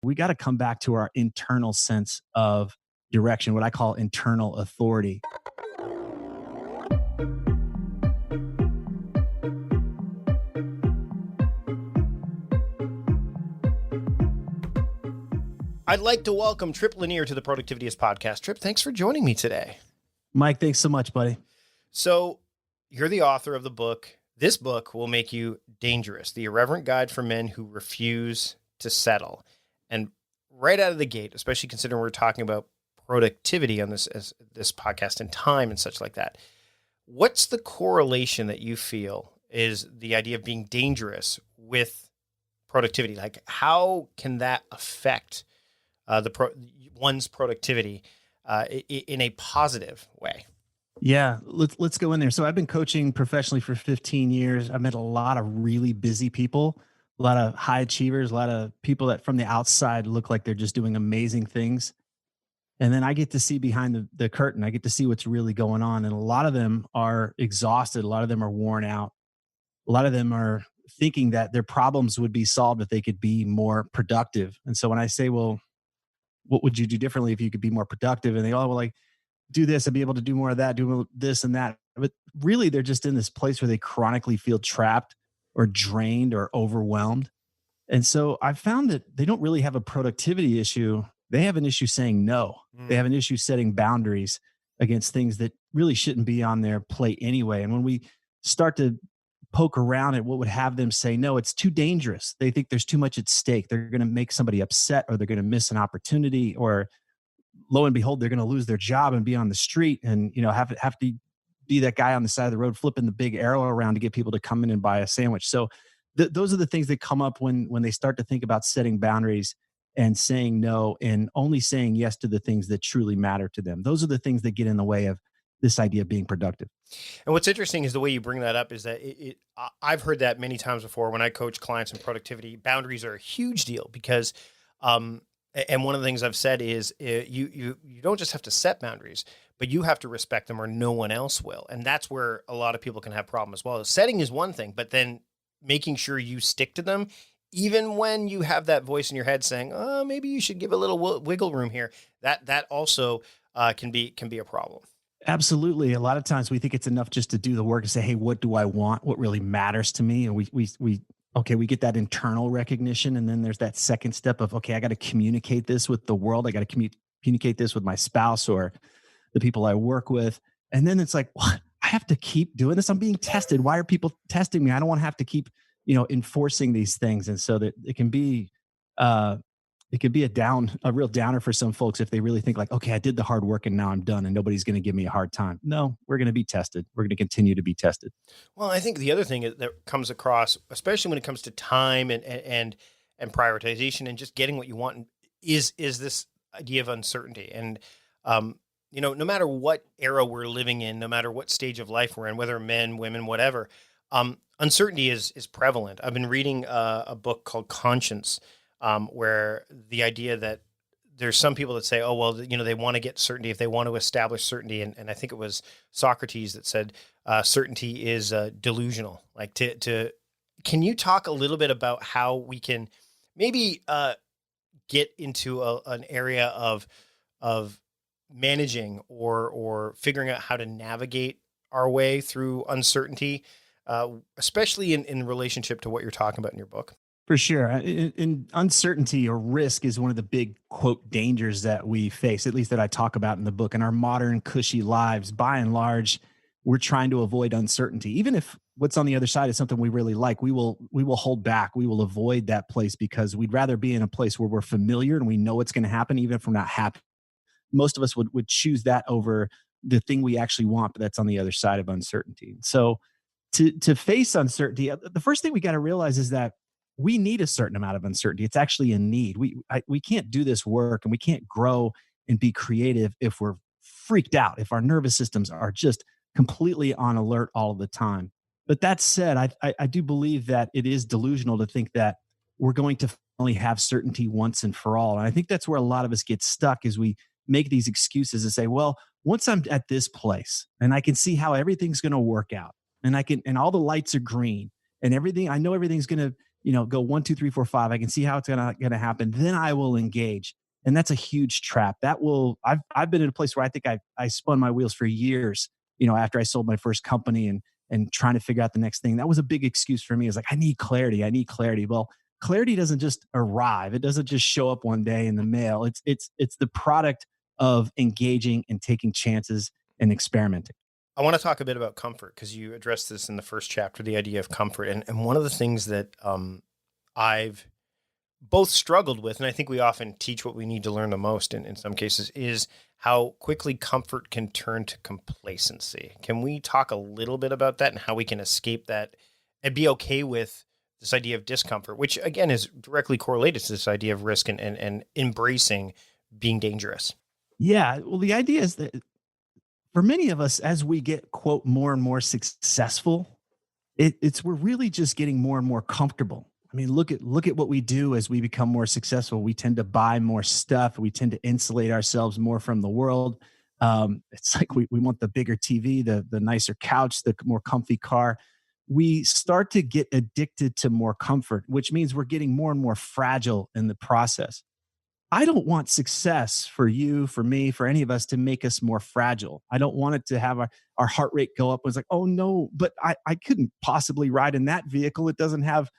we got to come back to our internal sense of direction, what I call internal authority. I'd like to welcome Tripp Lanier to the Productivityist podcast. Tripp, thanks for joining me today. Mike, thanks so much, buddy. So you're the author of the book. This book will make you dangerous, the irreverent guide for men who refuse to settle. And right out of the gate, especially considering we're talking about productivity on this podcast and time and such like that, what's the correlation that you feel is the idea of being dangerous with productivity? Like, how can that affect one's productivity in a positive way? Yeah, let's go in there. So I've been coaching professionally for 15 years. I've met a lot of really busy people, a lot of high achievers, a lot of people that from the outside look like they're just doing amazing things. And then I get to see behind the curtain. I get to see what's really going on. And a lot of them are exhausted. A lot of them are worn out. A lot of them are thinking that their problems would be solved if they could be more productive. And so when I say, well, what would you do differently if you could be more productive? And they all will like, do this and be able to do more of that, do this and that. But really, they're just in this place where they chronically feel trapped or drained or overwhelmed. And so I found that they don't really have a productivity issue. They have an issue saying no. They have an issue setting boundaries against things that really shouldn't be on their plate anyway. And when we start to poke around at what would have them say no, it's too dangerous. They think there's too much at stake. They're going to make somebody upset, or they're going to miss an opportunity, or lo and behold, they're going to lose their job and be on the street and, have to be that guy on the side of the road flipping the big arrow around to get people to come in and buy a sandwich. So those are the things that come up when they start to think about setting boundaries and saying no and only saying yes to the things that truly matter to them. Those are the things that get in the way of this idea of being productive. And what's interesting is the way you bring that up is that I've heard that many times before when I coach clients in productivity. Boundaries are a huge deal because, and one of the things I've said is you don't just have to set boundaries, but you have to respect them or no one else will. And that's where a lot of people can have problems as well. Setting is one thing, but then making sure you stick to them, even when you have that voice in your head saying, oh, maybe you should give a little wiggle room here. That also can be a problem. Absolutely. A lot of times we think it's enough just to do the work and say, hey, what do I want? What really matters to me? And we get that internal recognition. And then there's that second step of, okay, I got to communicate this with the world. I got to communicate this with my spouse or the people I work with. And then it's like, what? I have to keep doing this. I'm being tested. Why are people testing me? I don't want to have to keep, enforcing these things. And so that it can be a real downer for some folks if they really think like, okay, I did the hard work and now I'm done and nobody's going to give me a hard time. No, we're going to be tested. We're going to continue to be tested. Well, I think the other thing that comes across, especially when it comes to time and prioritization and just getting what you want, is this idea of uncertainty. And, no matter what era we're living in, no matter what stage of life we're in, whether men, women, whatever, uncertainty is prevalent. I've been reading a book called Conscience, where the idea that there's some people that say, oh, well, they want to get certainty if they want to establish certainty. And I think it was Socrates that said, certainty is delusional. Like can you talk a little bit about how we can maybe get into an area of managing or figuring out how to navigate our way through uncertainty, especially in relationship to what you're talking about in your book? For sure. In uncertainty or risk is one of the big, quote, dangers that we face, at least that I talk about in the book. In our modern, cushy lives, by and large, we're trying to avoid uncertainty. Even if what's on the other side is something we really like, we will hold back. We will avoid that place because we'd rather be in a place where we're familiar and we know what's going to happen, even if we're not happy. Most of us would choose that over the thing we actually want, but that's on the other side of uncertainty. So to face uncertainty, the first thing we got to realize is that we need a certain amount of uncertainty. It's actually a need. We can't do this work and we can't grow and be creative if we're freaked out, if our nervous systems are just completely on alert all of the time. But that said, I do believe that it is delusional to think that we're going to finally have certainty once and for all. And I think that's where a lot of us get stuck is we make these excuses and say, well, once I'm at this place and I can see how everything's going to work out and and all the lights are green and everything, I know everything's going to go 1, 2, 3, 4, 5. I can see how it's gonna happen. Then I will engage. And that's a huge trap. I've been in a place where I think I spun my wheels for years, after I sold my first company and trying to figure out the next thing. That was a big excuse for me. It's like, I need clarity. I need clarity. Well, clarity doesn't just arrive. It doesn't just show up one day in the mail. It's the product of engaging and taking chances and experimenting. I want to talk a bit about comfort because you addressed this in the first chapter, the idea of comfort. And one of the things that I've both struggled with, and I think we often teach what we need to learn the most in some cases, is how quickly comfort can turn to complacency. Can we talk a little bit about that and how we can escape that and be okay with this idea of discomfort, which again is directly correlated to this idea of risk and embracing being dangerous? Yeah. Well, the idea is that for many of us, as we get, quote, more and more successful, it's we're really just getting more and more comfortable. I mean, look at what we do as we become more successful. We tend to buy more stuff. We tend to insulate ourselves more from the world. It's like we want the bigger TV, the nicer couch, the more comfy car. We start to get addicted to more comfort, which means we're getting more and more fragile in the process. I don't want success for you, for me, for any of us to make us more fragile. I don't want it to have our heart rate go up. It's like, oh no, but I couldn't possibly ride in that vehicle. It doesn't have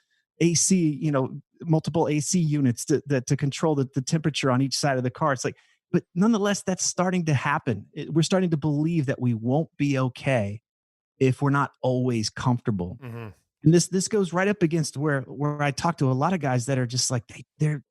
AC, multiple AC units to control the temperature on each side of the car. It's like, but nonetheless, that's starting to happen. We're starting to believe that we won't be okay if we're not always comfortable. Hmm. And this goes right up against where I talk to a lot of guys that are just like they're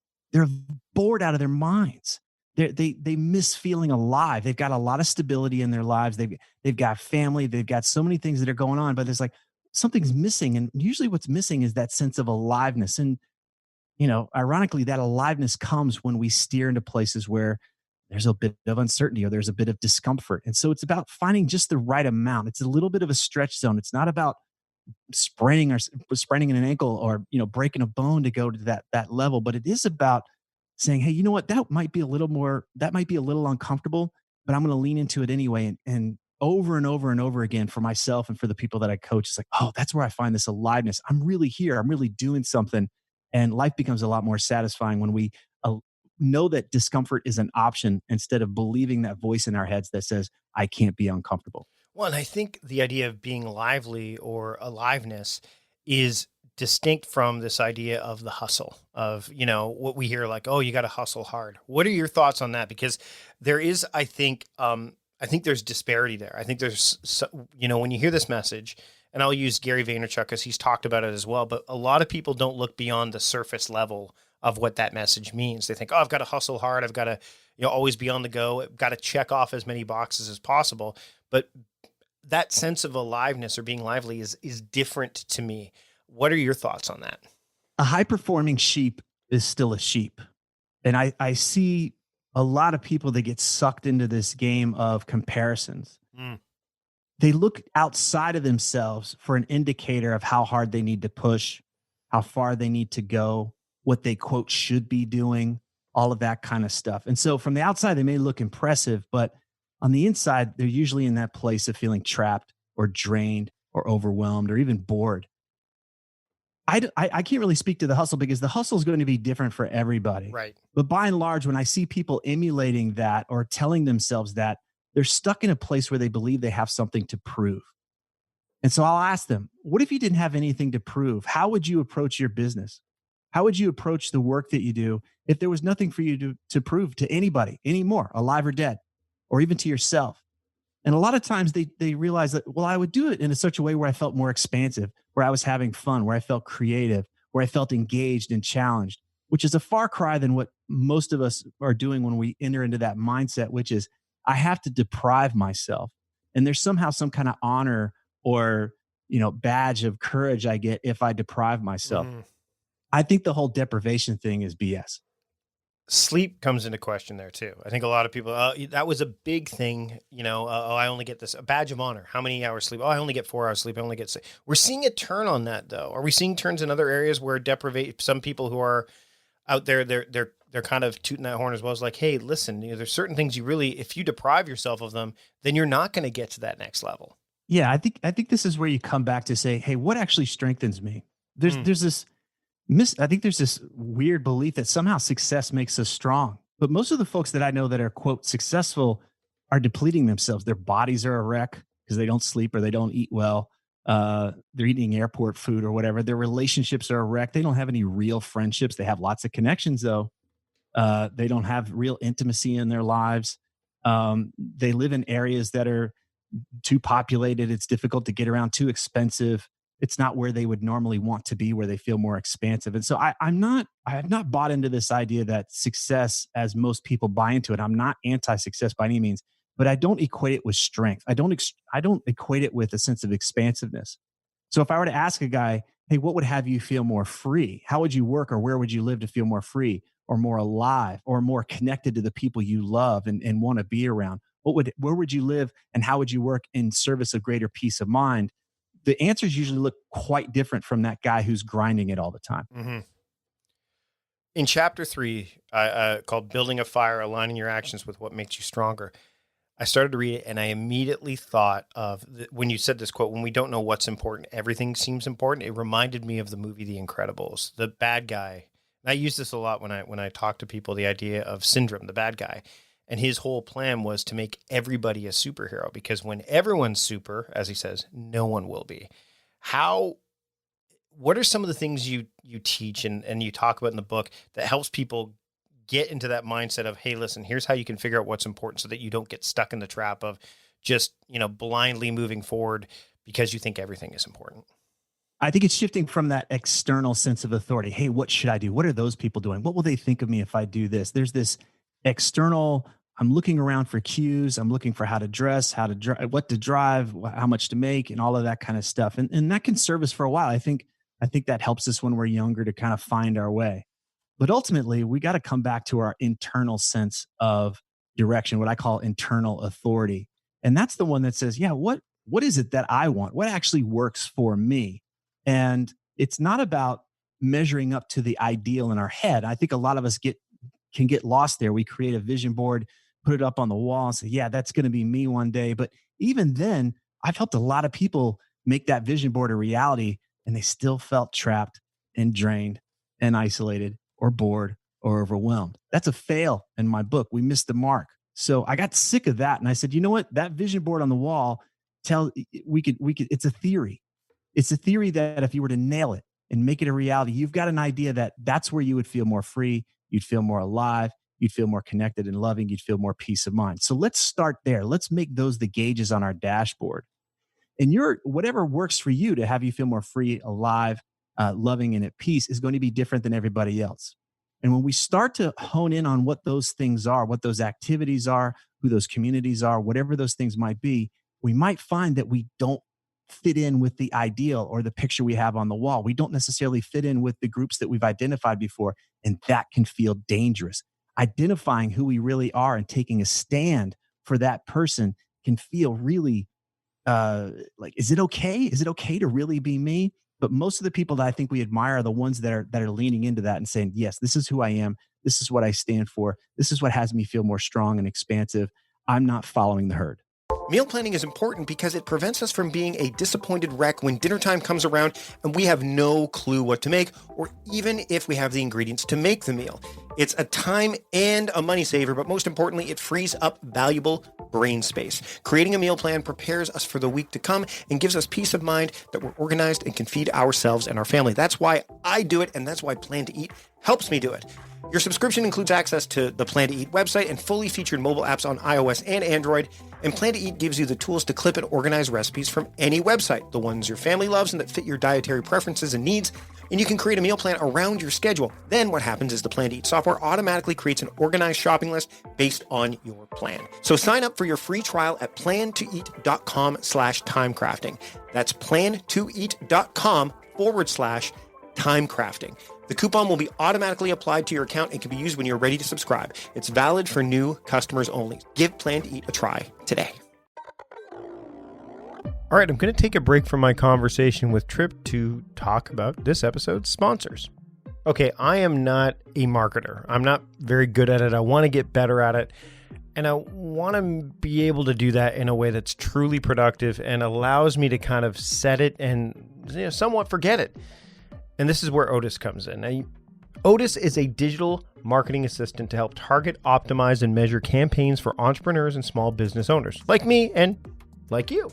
bored out of their minds. They miss feeling alive. They've got a lot of stability in their lives. They've got family. They've got so many things that are going on, but there's like something's missing. And usually what's missing is that sense of aliveness. And ironically, that aliveness comes when we steer into places where there's a bit of uncertainty or there's a bit of discomfort. And so it's about finding just the right amount. It's a little bit of a stretch zone. It's not about spraining an ankle or breaking a bone to go to that level, but it is about saying, hey, you know what, that might be a little uncomfortable, but I'm going to lean into it anyway. And over and over and over again, for myself and for the people that I coach, it's like, oh, that's where I find this aliveness. I'm really here. I'm really doing something. And life becomes a lot more satisfying when we uh, know that discomfort is an option instead of believing that voice in our heads that says, I can't be uncomfortable. Well, and I think the idea of being lively or aliveness is distinct from this idea of the hustle of, what we hear like, oh, you got to hustle hard. What are your thoughts on that? Because there is, I think there's disparity there. I think there's, when you hear this message, and I'll use Gary Vaynerchuk because he's talked about it as well, but a lot of people don't look beyond the surface level of what that message means. They think, oh, I've got to hustle hard. I've got to, always be on the go. I've got to check off as many boxes as possible. But that sense of aliveness or being lively is different to me. What are your thoughts on that? A high performing sheep is still a sheep. And I see a lot of people that get sucked into this game of comparisons. Mm. They look outside of themselves for an indicator of how hard they need to push, how far they need to go, what they quote should be doing, all of that kind of stuff. And so from the outside, they may look impressive, but on the inside, they're usually in that place of feeling trapped or drained or overwhelmed or even bored. I can't really speak to the hustle because the hustle is going to be different for everybody. Right. But by and large, when I see people emulating that or telling themselves that, they're stuck in a place where they believe they have something to prove. And so I'll ask them, what if you didn't have anything to prove? How would you approach your business? How would you approach the work that you do if there was nothing for you to prove to anybody anymore, alive or dead, or even to yourself? And a lot of times they realize that, well, I would do it in such a way where I felt more expansive, where I was having fun, where I felt creative, where I felt engaged and challenged, which is a far cry than what most of us are doing when we enter into that mindset, which is I have to deprive myself. And there's somehow some kind of honor or, badge of courage I get if I deprive myself. Mhm. I think the whole deprivation thing is BS. Sleep comes into question there too. I think a lot of people, that was a big thing, oh, I only get this, a badge of honor. How many hours sleep? Oh, I only get 4 hours sleep. I only get 6. We're seeing a turn on that though. Are we seeing turns in other areas where deprivate some people who are out there, they're kind of tooting that horn as well as like, hey, listen, there's certain things you really, if you deprive yourself of them, then you're not going to get to that next level. Yeah, I think this is where you come back to say, hey, what actually strengthens me? There's Mm. there's this I think there's this weird belief that somehow success makes us strong. But most of the folks that I know that are, quote, successful are depleting themselves. Their bodies are a wreck because they don't sleep or they don't eat well. They're eating airport food or whatever. Their relationships are a wreck. They don't have any real friendships. They have lots of connections, though. They don't have real intimacy in their lives. They live in areas that are too populated. It's difficult to get around, too expensive. It's not where they would normally want to be, where they feel more expansive. And so I have not bought into this idea that success, as most people buy into it. I'm not anti-success by any means, but I don't equate it with strength. I don't equate it with a sense of expansiveness. So if I were to ask a guy, hey, what would have you feel more free? How would you work or where would you live to feel more free or more alive or more connected to the people you love and want to be around? Where would you live and how would you work in service of greater peace of mind? The answers usually look quite different from that guy who's grinding it all the time. Hmm. In chapter 3, called Building a Fire, Aligning Your Actions with What Makes You Stronger, I started to read it and I immediately thought of when you said this quote, when we don't know what's important, everything seems important. It reminded me of the movie The Incredibles, the bad guy. And I use this a lot when I talk to people, the idea of Syndrome, the bad guy. And his whole plan was to make everybody a superhero, because when everyone's super, as he says, no one will be. What are some of the things you teach and you talk about in the book that helps people get into that mindset of, hey, listen, here's how you can figure out what's important so that you don't get stuck in the trap of just, blindly moving forward because you think everything is important? I think it's shifting from that external sense of authority. Hey, what should I do? What are those people doing? What will they think of me if I do this? There's this external, I'm looking around for cues. I'm looking for how to dress, how to drive, what to drive, how much to make, and all of that kind of stuff. And that can serve us for a while. I think that helps us when we're younger to kind of find our way. But ultimately, we got to come back to our internal sense of direction, what I call internal authority. And that's the one that says, yeah, what is it that I want? What actually works for me? And it's not about measuring up to the ideal in our head. I think a lot of us can get lost there. We create a vision board, put it up on the wall and say, yeah, that's going to be me one day. But even then, I've helped a lot of people make that vision board a reality, and they still felt trapped and drained and isolated or bored or overwhelmed. That's a fail in my book. We missed the mark. So I got sick of that. And I said, you know what? That vision board on the wall, it's a theory. It's a theory that if you were to nail it and make it a reality, you've got an idea that that's where you would feel more free. You'd feel more alive. You'd feel more connected and loving. You'd feel more peace of mind. So let's start there. Let's make those the gauges on our dashboard. And whatever works for you to have you feel more free, alive, loving, and at peace is going to be different than everybody else. And when we start to hone in on what those things are, what those activities are, who those communities are, whatever those things might be, we might find that we don't fit in with the ideal or the picture we have on the wall. We don't necessarily fit in with the groups that we've identified before. And that can feel dangerous. Identifying who we really are and taking a stand for that person can feel really like, is it okay? Is it okay to really be me? But most of the people that I think we admire are the ones that are leaning into that and saying, yes, this is who I am. This is what I stand for. This is what has me feel more strong and expansive. I'm not following the herd. Meal planning is important because it prevents us from being a disappointed wreck when dinner time comes around and we have no clue what to make, or even if we have the ingredients to make the meal. It's a time and a money saver, but most importantly, it frees up valuable brain space. Creating a meal plan prepares us for the week to come and gives us peace of mind that we're organized and can feed ourselves and our family. That's why I do it, and that's why Plan to Eat helps me do it. Your subscription includes access to the Plan to Eat website and fully featured mobile apps on iOS and Android. And Plan to Eat gives you the tools to clip and organize recipes from any website, the ones your family loves and that fit your dietary preferences and needs. And you can create a meal plan around your schedule. Then what happens is the Plan to Eat software automatically creates an organized shopping list based on your plan. So sign up for your free trial at plantoeat.com/timecrafting. That's plantoeat.com/timecrafting. The coupon will be automatically applied to your account and can be used when you're ready to subscribe. It's valid for new customers only. Give Plan to Eat a try today. All right, I'm going to take a break from my conversation with Tripp to talk about this episode's sponsors. Okay, I am not a marketer. I'm not very good at it. I want to get better at it. And I want to be able to do that in a way that's truly productive and allows me to kind of set it and somewhat forget it. And this is where Otis comes in. Now, Otis is a digital marketing assistant to help target, optimize, and measure campaigns for entrepreneurs and small business owners like me and like you.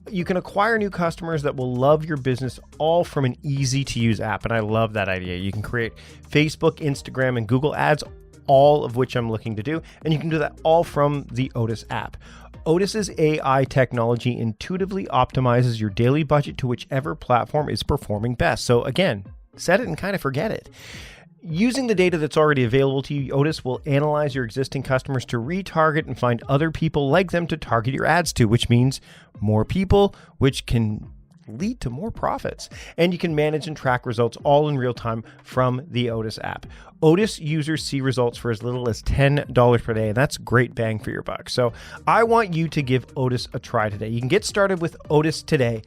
You can acquire new customers that will love your business all from an easy-to-use app, and I love that idea. You can create Facebook, Instagram, and Google ads, all of which I'm looking to do, and you can do that all from the Otis app. Otis's AI technology intuitively optimizes your daily budget to whichever platform is performing best. So again, set it and kind of forget it. Using the data that's already available to you, Otis will analyze your existing customers to retarget and find other people like them to target your ads to, which means more people, which can lead to more profits. And you can manage and track results all in real time from the Otis app. Otis users see results for as little as $10 per day, and that's great bang for your buck. So I want you to give Otis a try today. You can get started with Otis today.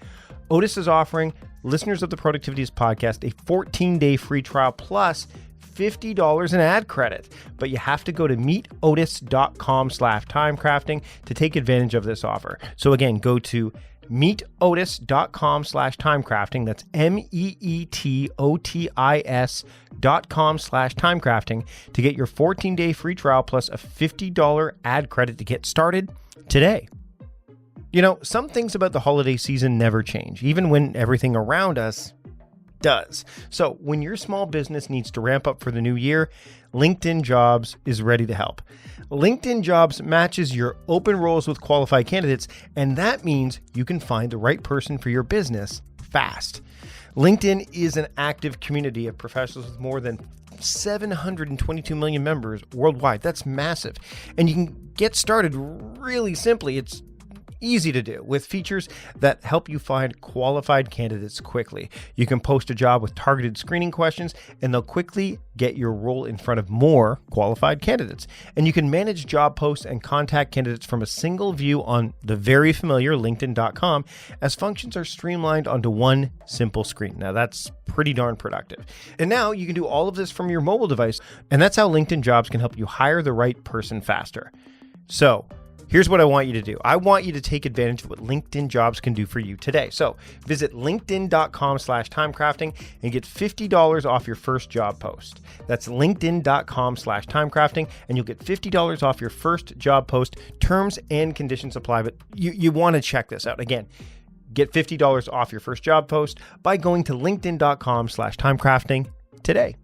Otis is offering listeners of the Productivityist podcast a 14-day free trial plus $50 in ad credit, but you have to go to meetotis.com/timecrafting to take advantage of this offer. So again, go to meetotis.com/timecrafting. That's meetotis.com/timecrafting to get your 14-day free trial plus a $50 ad credit to get started today. You know, some things about the holiday season never change, even when everything around us does. So when your small business needs to ramp up for the new year, LinkedIn Jobs is ready to help. LinkedIn Jobs matches your open roles with qualified candidates, and that means you can find the right person for your business fast. LinkedIn is an active community of professionals with more than 722 million members worldwide. That's massive. And you can get started really simply. It's easy to do with features that help you find qualified candidates quickly. You can post a job with targeted screening questions, and they'll quickly get your role in front of more qualified candidates. And you can manage job posts and contact candidates from a single view on the very familiar LinkedIn.com, as functions are streamlined onto one simple screen. Now that's pretty darn productive. And now you can do all of this from your mobile device, and that's how LinkedIn Jobs can help you hire the right person faster. So here's what I want you to do. I want you to take advantage of what LinkedIn Jobs can do for you today. So visit linkedin.com/timecrafting and get $50 off your first job post. That's linkedin.com/timecrafting, and you'll get $50 off your first job post. Terms and conditions apply, but you want to check this out. Again, get $50 off your first job post by going to linkedin.com/timecrafting today.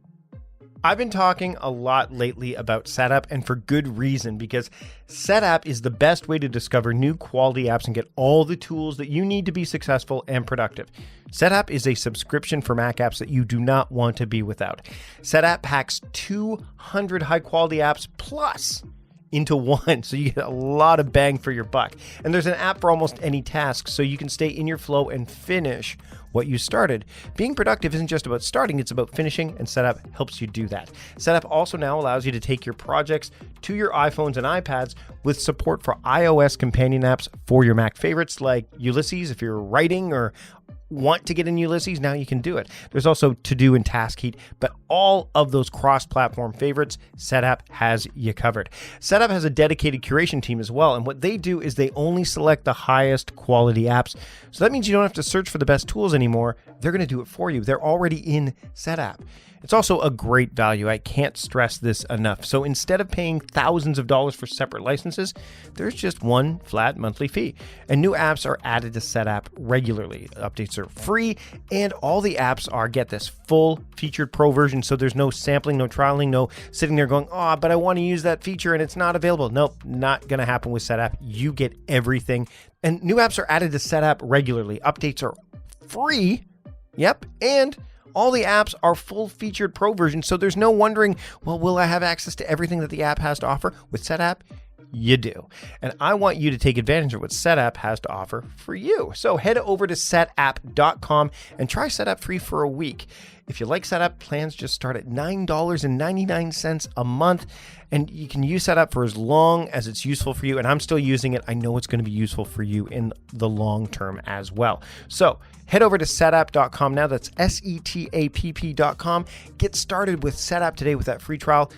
I've been talking a lot lately about Setup, and for good reason, because Setup is the best way to discover new quality apps and get all the tools that you need to be successful and productive. Setup is a subscription for Mac apps that you do not want to be without. Setup packs 200 high-quality apps plus into one, so you get a lot of bang for your buck. And there's an app for almost any task, so you can stay in your flow and finish what you started. Being productive isn't just about starting, it's about finishing, and Setup helps you do that. Setup also now allows you to take your projects to your iPhones and iPads with support for iOS companion apps for your Mac favorites like Ulysses. If you're writing or want to get in Ulysses, now you can do it. There's also To-Do and Task Heat, but all of those cross-platform favorites, Setup has you covered. Setup has a dedicated curation team as well, and what they do is they only select the highest quality apps. So that means you don't have to search for the best tools anymore. They're going to do it for you. They're already in Setup. It's also a great value. I can't stress this enough. So instead of paying thousands of dollars for separate licenses, there's just one flat monthly fee. And new apps are added to Setup regularly. Updates are free, and all the apps are, get this, full featured pro version. So there's no sampling, no trialing, no sitting there going, oh, but I want to use that feature and it's not available. Nope, not going to happen with Setup. You get everything. And new apps are added to Setup regularly. Updates are free. Yep. And all the apps are full featured pro versions, so there's no wondering, well, will I have access to everything that the app has to offer? With Setup, you do. And I want you to take advantage of what Setup has to offer for you. So head over to setup.com and try Setup free for a week. If you like Setup, plans just start at $9.99 a month, and you can use Setup for as long as it's useful for you. And I'm still using it. I know it's going to be useful for you in the long term as well. So head over to setup.com now. That's SETAPP.com. Get started with Setup today with that free trial.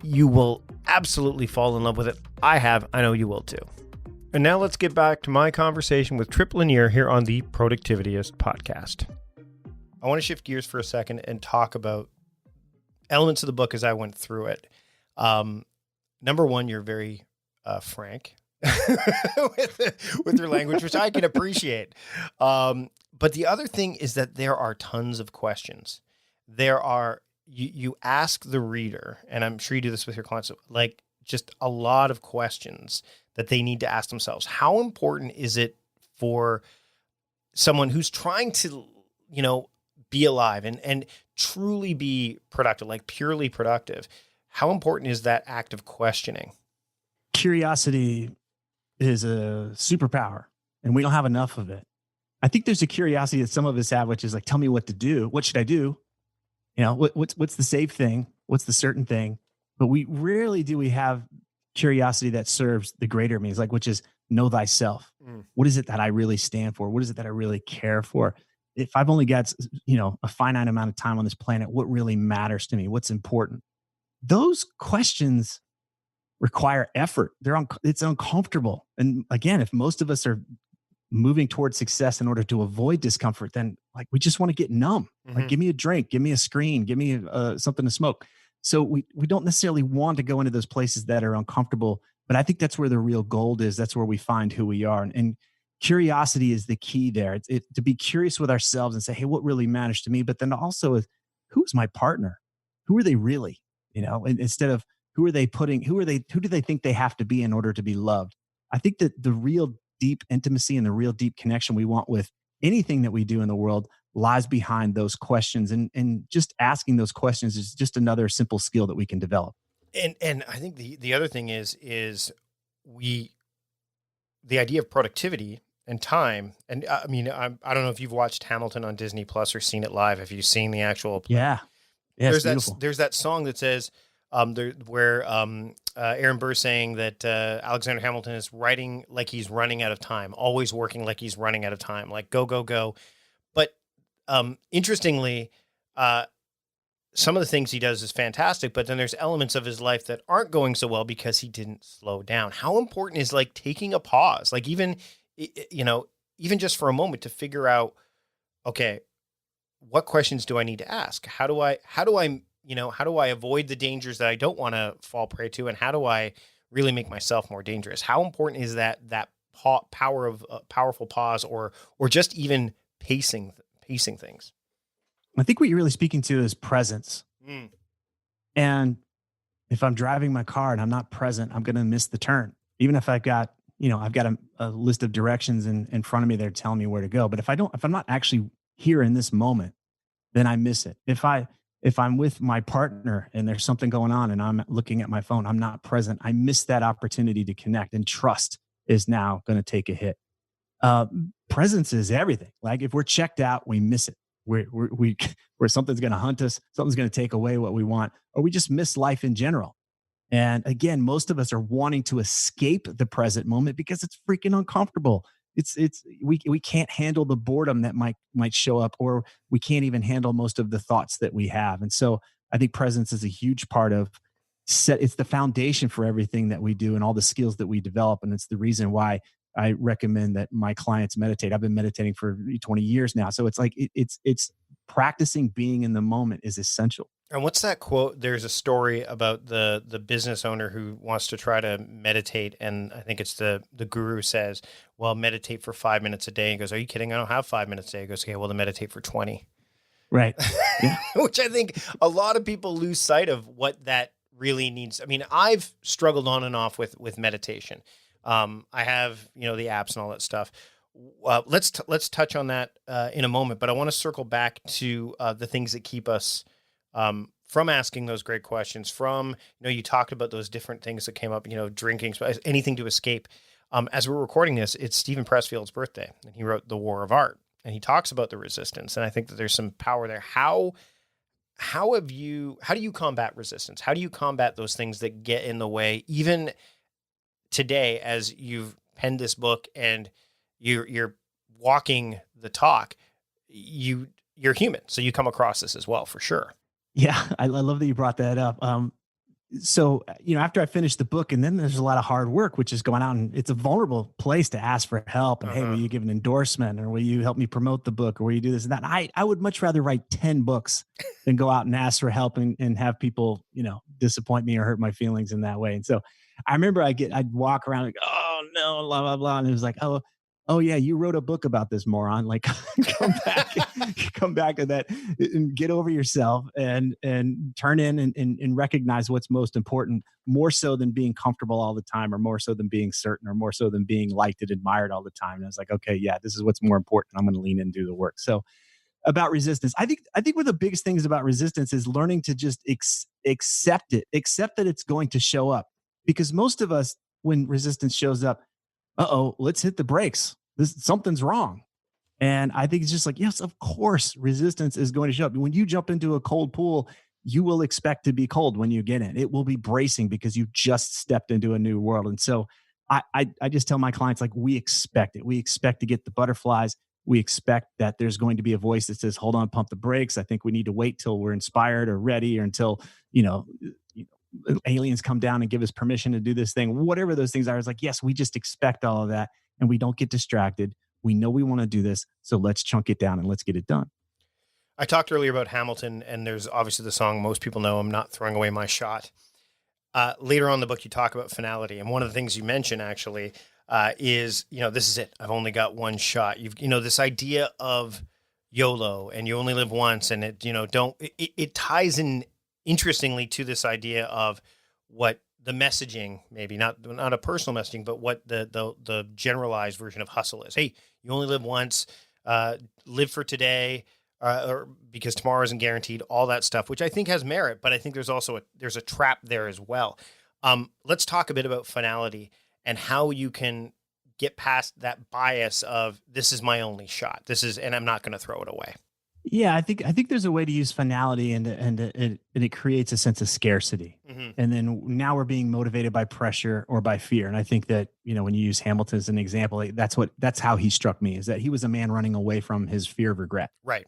You will absolutely fall in love with it. I have. I know you will too. And now let's get back to my conversation with Tripp Lanier here on the Productivityist podcast. I want to shift gears for a second and talk about elements of the book as I went through it. Um, Number one, you're very frank with your language, which I can appreciate. But the other thing is that there are tons of questions. There are you ask the reader, and I'm sure you do this with your clients, like just a lot of questions that they need to ask themselves. How important is it for someone who's trying to, be alive and truly be productive, like purely productive? How important is that act of questioning? Curiosity is a superpower, and we don't have enough of it. I think there's a curiosity that some of us have, which is like, tell me what to do. What should I do? What's the safe thing? What's the certain thing? But we rarely do we have curiosity that serves the greater means, like, which is know thyself. Mm. What is it that I really stand for? What is it that I really care for? If I've only got, a finite amount of time on this planet, what really matters to me? What's important? Those questions require effort. It's uncomfortable. And again, if most of us are moving towards success in order to avoid discomfort, then like we just want to get numb. Like, Mm-hmm. give me a drink, give me a screen, give me something to smoke. So we don't necessarily want to go into those places that are uncomfortable, but I think that's where the real gold is. That's where we find who we are, and curiosity is the key there. To be curious with ourselves and say, hey, what really matters to me? But then also, who's my partner? Who are they really? And instead of who do they think they have to be in order to be loved? I think that the real deep intimacy and the real deep connection we want with anything that we do in the world lies behind those questions. And just asking those questions is just another simple skill that we can develop. And I think the other thing is we the idea of productivity and time. And I mean, I don't know if you've watched Hamilton on Disney Plus or seen it live. Have you seen the actual play? Yeah. Yeah, it's beautiful. There's that song that says where Aaron Burr saying that Alexander Hamilton is writing like he's running out of time, always working like he's running out of time, like go go go. But interestingly, some of the things he does is fantastic, but then there's elements of his life that aren't going so well because he didn't slow down. How important is like taking a pause, like even even just for a moment to figure out, okay, what questions do I need to ask? How do I avoid the dangers that I don't want to fall prey to? And how do I really make myself more dangerous? How important is that power of powerful pause or just even pacing things? I think what you're really speaking to is presence. Mm. And if I'm driving my car and I'm not present, I'm going to miss the turn. Even if I've got a list of directions in front of me that are telling me where to go. But if I'm not actually here in this moment, then I miss it. If I'm with my partner and there's something going on and I'm looking at my phone, I'm not present. I miss that opportunity to connect, and trust is now going to take a hit. Uh, Presence is everything. Like, if we're checked out, we miss it. Where something's going to hunt us, something's going to take away what we want, or we just miss life in general. And again, most of us are wanting to escape the present moment because it's freaking uncomfortable. We can't handle the boredom that might show up, or we can't even handle most of the thoughts that we have. And so I think presence is a huge part of it's the foundation for everything that we do and all the skills that we develop. And it's the reason why I recommend that my clients meditate. I've been meditating for 20 years now. So it's like it's practicing being in the moment is essential. And what's that quote? There's a story about the business owner who wants to try to meditate, and I think it's the guru says, "Well, meditate for 5 minutes a day." And he goes, "Are you kidding? I don't have 5 minutes a day." He goes, "Okay, well, then meditate for 20." Right. Yeah. Which I think a lot of people lose sight of what that really needs. I mean, I've struggled on and off with meditation. I have the apps and all that stuff. Let's touch on that in a moment, but I want to circle back to the things that keep us from asking those great questions. From you talked about those different things that came up. Drinking, anything to escape. As we're recording this, it's Stephen Pressfield's birthday, and he wrote The War of Art, and he talks about the resistance, and I think that there's some power there. How do you combat resistance? How do you combat those things that get in the way, even today, as you've penned this book and you're walking the talk? You're human, so you come across this as well, for sure. Yeah. I love that you brought that up. after I finished the book, and then there's a lot of hard work, which is going out, and it's a vulnerable place to ask for help. And hey, will Uh-huh. you give an endorsement, or will you help me promote the book, or will you do this and that? And I would much rather write 10 books than go out and ask for help and have people, disappoint me or hurt my feelings in that way. And so I remember I'd walk around like, oh no, blah, blah, blah. And it was like, oh yeah, you wrote a book about this, moron. Like come back, come back to that and get over yourself and turn in and recognize what's most important, more so than being comfortable all the time, or more so than being certain, or more so than being liked and admired all the time. And I was like, okay, yeah, this is what's more important. I'm going to lean in and do the work. So about resistance, I think one of the biggest things about resistance is learning to just accept it, accept that it's going to show up. Because most of us, when resistance shows up, let's hit the brakes. Something's wrong. And I think it's just like, yes, of course, resistance is going to show up. When you jump into a cold pool, you will expect to be cold when you get in. It will be bracing because you just stepped into a new world. And so I just tell my clients, like, we expect it. We expect to get the butterflies. We expect that there's going to be a voice that says, hold on, pump the brakes. I think we need to wait till we're inspired or ready, or until, aliens come down and give us permission to do this thing, whatever those things are. It's like, yes, we just expect all of that, and we don't get distracted. We know we want to do this. So let's chunk it down and let's get it done. I talked earlier about Hamilton, and there's obviously the song most people know, I'm not throwing away my shot. Later on in the book, you talk about finality. And one of the things you mention actually is, this is it. I've only got one shot. This idea of YOLO, and you only live once. And it ties in interestingly to this idea of what the messaging, maybe not a personal messaging, but what the generalized version of hustle is. Hey, you only live once, live for today, or because tomorrow isn't guaranteed, all that stuff, which I think has merit, but I think there's also there's a trap there as well. Let's talk a bit about finality and how you can get past that bias of this is my only shot. And I'm not going to throw it away. Yeah, I think there's a way to use finality, and it creates a sense of scarcity. Hmm. And then now we're being motivated by pressure or by fear. And I think that, when you use Hamilton as an example, that's how he struck me, is that he was a man running away from his fear of regret. Right.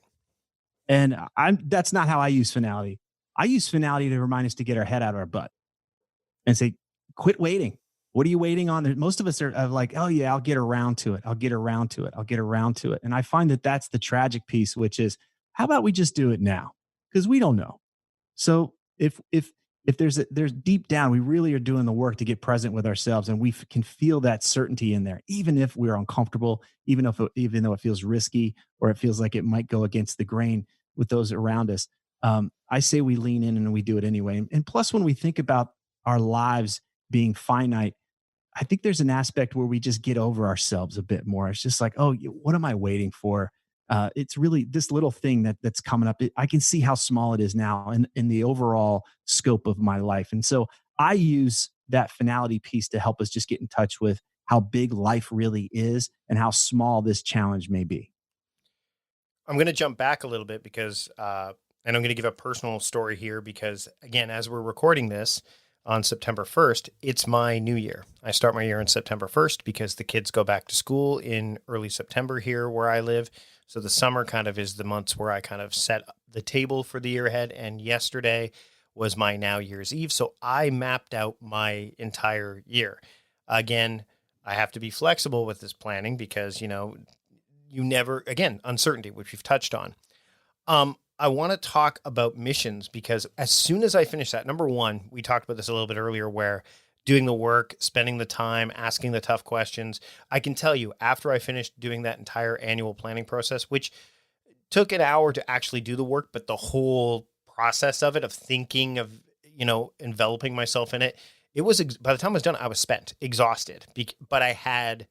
And that's not how I use finality. I use finality to remind us to get our head out of our butt and say, quit waiting. What are you waiting on? Most of us are like, oh yeah, I'll get around to it. I'll get around to it. I'll get around to it. And I find that that's the tragic piece, which is, how about we just do it now? Because we don't know. So if there's deep down, we really are doing the work to get present with ourselves, and we can feel that certainty in there, even if we're uncomfortable, even though it feels risky, or it feels like it might go against the grain with those around us. I say we lean in and we do it anyway. And plus, when we think about our lives being finite, I think there's an aspect where we just get over ourselves a bit more. It's just like, oh, what am I waiting for? It's really this little thing that's coming up. I can see how small it is now in the overall scope of my life. And so I use that finality piece to help us just get in touch with how big life really is and how small this challenge may be. I'm going to jump back a little bit and I'm going to give a personal story here because, again, as we're recording this on September 1st, it's my new year. I start my year on September 1st because the kids go back to school in early September here where I live. So the summer kind of is the months where I kind of set the table for the year ahead. And yesterday was my now year's Eve. So I mapped out my entire year. Again, I have to be flexible with this planning because, you never, again, uncertainty, which we've touched on. I want to talk about missions because as soon as I finish that, number one, we talked about this a little bit earlier, where doing the work, spending the time, asking the tough questions. I can tell you, after I finished doing that entire annual planning process, which took an hour to actually do the work, but the whole process of it, of thinking, of, enveloping myself in it, it was, by the time I was done, I was spent, exhausted, but I had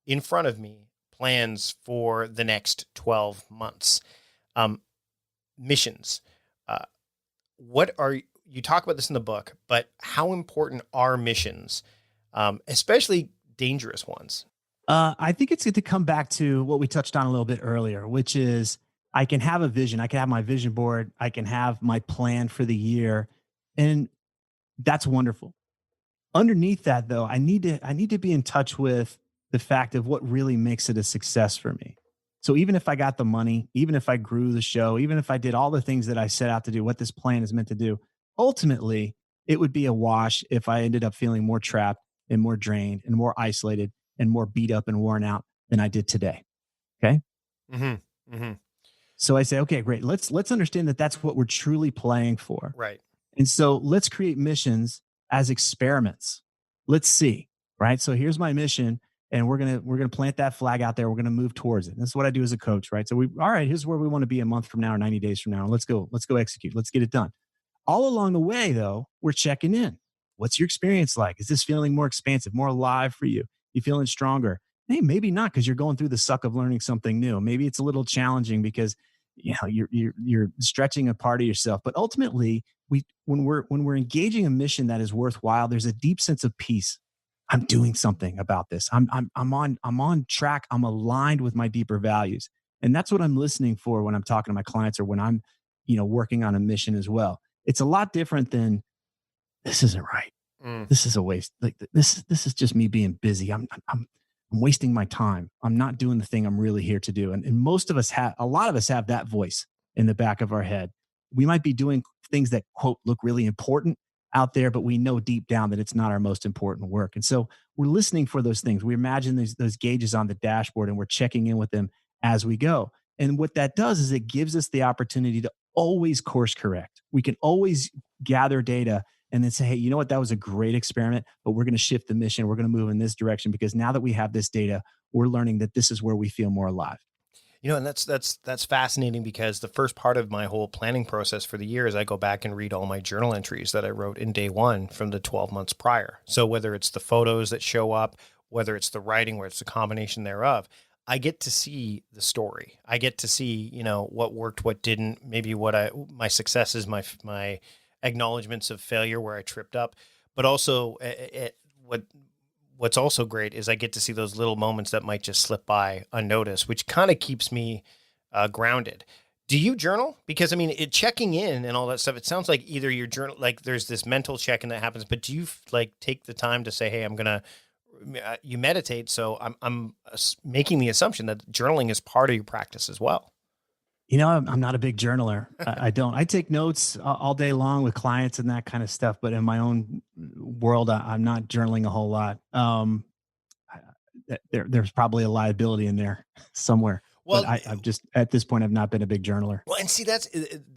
in front of me plans for the next 12 months. Um, Missions. Uh, what are you talk about this in the book, but how important are missions, especially dangerous ones? I think it's good to come back to what we touched on a little bit earlier, which is I can have a vision. I can have my vision board. I can have my plan for the year. And that's wonderful. Underneath that, though, I need to be in touch with the fact of what really makes it a success for me. So even if I got the money, even if I grew the show, even if I did all the things that I set out to do, what this plan is meant to do, ultimately it would be a wash if I ended up feeling more trapped and more drained and more isolated and more beat up and worn out than I did today. Okay. Hmm. Hmm. So I say, okay, great. Let's understand that that's what we're truly playing for. Right. And so let's create missions as experiments. Let's see, right? So here's my mission, and we're gonna plant that flag out there. We're gonna move towards it. This is what I do as a coach, right? So we all right. Here's where we want to be a month from now or 90 days from now. Let's go execute. Let's get it done. All along the way, though, we're checking in. What's your experience like? Is this feeling more expansive, more alive for you? You feeling stronger? Hey, maybe not because you're going through the suck of learning something new. Maybe it's a little challenging because you're stretching a part of yourself. But ultimately, when we're engaging a mission that is worthwhile, there's a deep sense of peace. I'm doing something about this. I'm on track. I'm aligned with my deeper values, and that's what I'm listening for when I'm talking to my clients or when I'm working on a mission as well. It's a lot different than this isn't right. Mm. This is a waste. Like this is just me being busy. I'm wasting my time. I'm not doing the thing I'm really here to do. And most of us have a lot of us have that voice in the back of our head. We might be doing things that quote look really important out there, but we know deep down that it's not our most important work. And so we're listening for those things. We imagine those gauges on the dashboard and we're checking in with them as we go. And what that does is it gives us the opportunity to always course correct. We can always gather data and then say, hey, you know what? That was a great experiment, but we're going to shift the mission. We're going to move in this direction because now that we have this data, we're learning that this is where we feel more alive. And that's fascinating because the first part of my whole planning process for the year is I go back and read all my journal entries that I wrote in day one from the 12 months prior. So whether it's the photos that show up, whether it's the writing, where it's a combination thereof, I get to see the story. I get to see, what worked, what didn't, maybe my successes, my acknowledgments of failure where I tripped up, but also what's also great is I get to see those little moments that might just slip by unnoticed, which kind of keeps me grounded. Do you journal? Because I mean, checking in and all that stuff. It sounds like either your journal, like there's this mental check-in that happens, but do you like take the time to say, "Hey, I'm gonna." You meditate, so I'm making the assumption that journaling is part of your practice as well. I'm not a big journaler. I don't. I take notes all day long with clients and that kind of stuff, but in my own world, I'm not journaling a whole lot. There's probably a liability in there somewhere. But Well, I've just at this point I've not been a big journaler. Well, and see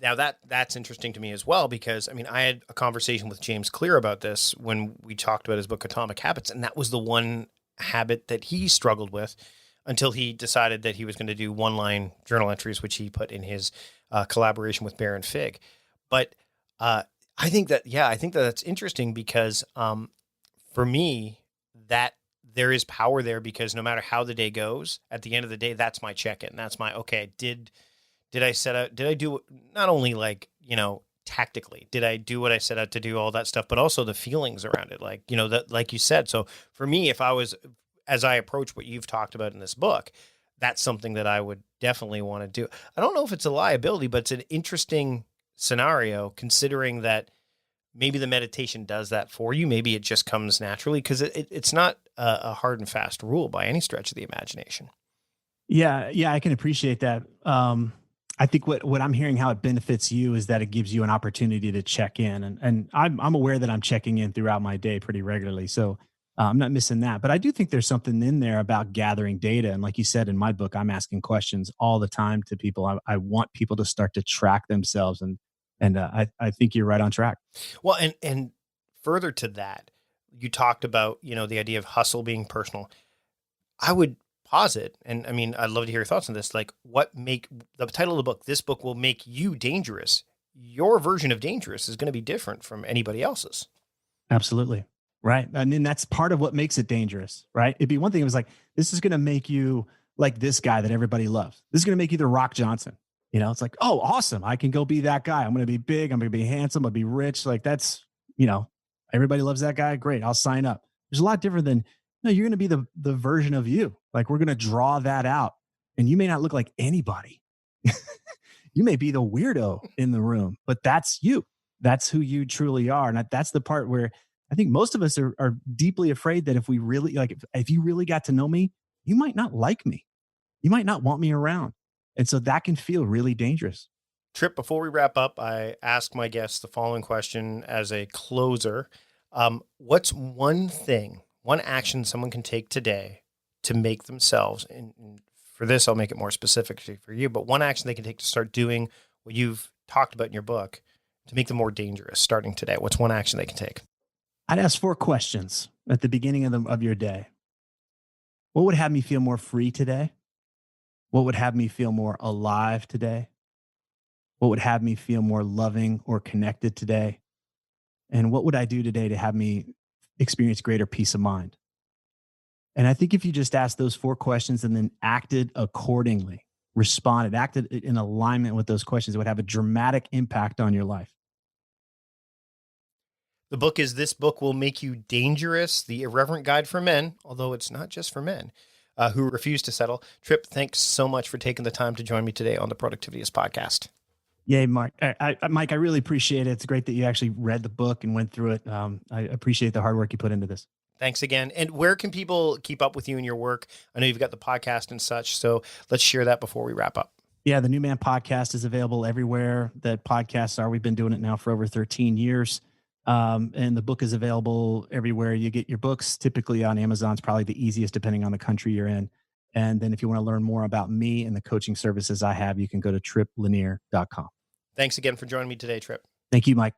now that's interesting to me as well because I mean I had a conversation with James Clear about this when we talked about his book Atomic Habits, and that was the one habit that he struggled with until he decided that he was going to do one-line journal entries, which he put in his collaboration with Baron Fig. But I think that that's interesting because for me that there is power there because no matter how the day goes, at the end of the day, that's my check-in. That's my okay. Did I set out? Did I do not only like tactically? Did I do what I set out to do? All that stuff, but also the feelings around it, like that, like you said. So for me, if I was as I approach what you've talked about in this book, that's something that I would definitely want to do. I don't know if it's a liability, but it's an interesting scenario considering that maybe the meditation does that for you. Maybe it just comes naturally because it's not a hard and fast rule by any stretch of the imagination. Yeah, yeah, I can appreciate that. I think what I'm hearing how it benefits you is that it gives you an opportunity to check in, and I'm aware that I'm checking in throughout my day pretty regularly, so I'm not missing that. But I do think there's something in there about gathering data, and like you said in my book, I'm asking questions all the time to people. I want people to start to track themselves, and I think you're right on track. Well, and further to that, you talked about the idea of hustle being personal. I would posit, and I mean, I'd love to hear your thoughts on this. Like, what make the title of the book? This book will make you dangerous. Your version of dangerous is going to be different from anybody else's. Absolutely. Right. And then that's part of what makes it dangerous, right? It'd be one thing. It was like, this is going to make you like this guy that everybody loves. This is going to make you the Rock Johnson. It's like, oh, awesome. I can go be that guy. I'm going to be big. I'm going to be handsome. I'll be rich. Like you know, everybody loves that guy. Great. I'll sign up. There's a lot different than, no, you're going to be the version of you. Like we're going to draw that out and you may not look like anybody. You may be the weirdo in the room, but that's you. That's who you truly are. And that's the part where I think most of us are deeply afraid that if we really like, if you really got to know me, you might not like me. You might not want me around. And so that can feel really dangerous. Tripp, before we wrap up, I ask my guests the following question as a closer. What's one thing, one action someone can take today to make themselves, and for this, I'll make it more specific for you, but one action they can take to start doing what you've talked about in your book to make them more dangerous starting today? What's one action they can take? I'd ask 4 questions at the beginning of your day. What would have me feel more free today? What would have me feel more alive today? What would have me feel more loving or connected today? And what would I do today to have me experience greater peace of mind? And I think if you just asked those 4 questions and then acted accordingly, responded, acted in alignment with those questions, it would have a dramatic impact on your life. The book is This Book Will Make You Dangerous, the Irreverent Guide for Men, although it's not just for men who refuse to settle. Tripp, thanks so much for taking the time to join me today on the Productivityist podcast. Yay, Mike. Mike, I really appreciate it. It's great that you actually read the book and went through it. I appreciate the hard work you put into this. Thanks again. And where can people keep up with you and your work? I know you've got the podcast and such, so let's share that before we wrap up. Yeah, the New Man podcast is available everywhere that podcasts are. We've been doing it now for over 13 years. And the book is available everywhere you get your books. Typically on Amazon, it's probably the easiest depending on the country you're in. And then if you want to learn more about me and the coaching services I have, you can go to tripplanier.com. Thanks again for joining me today, Tripp. Thank you, Mike.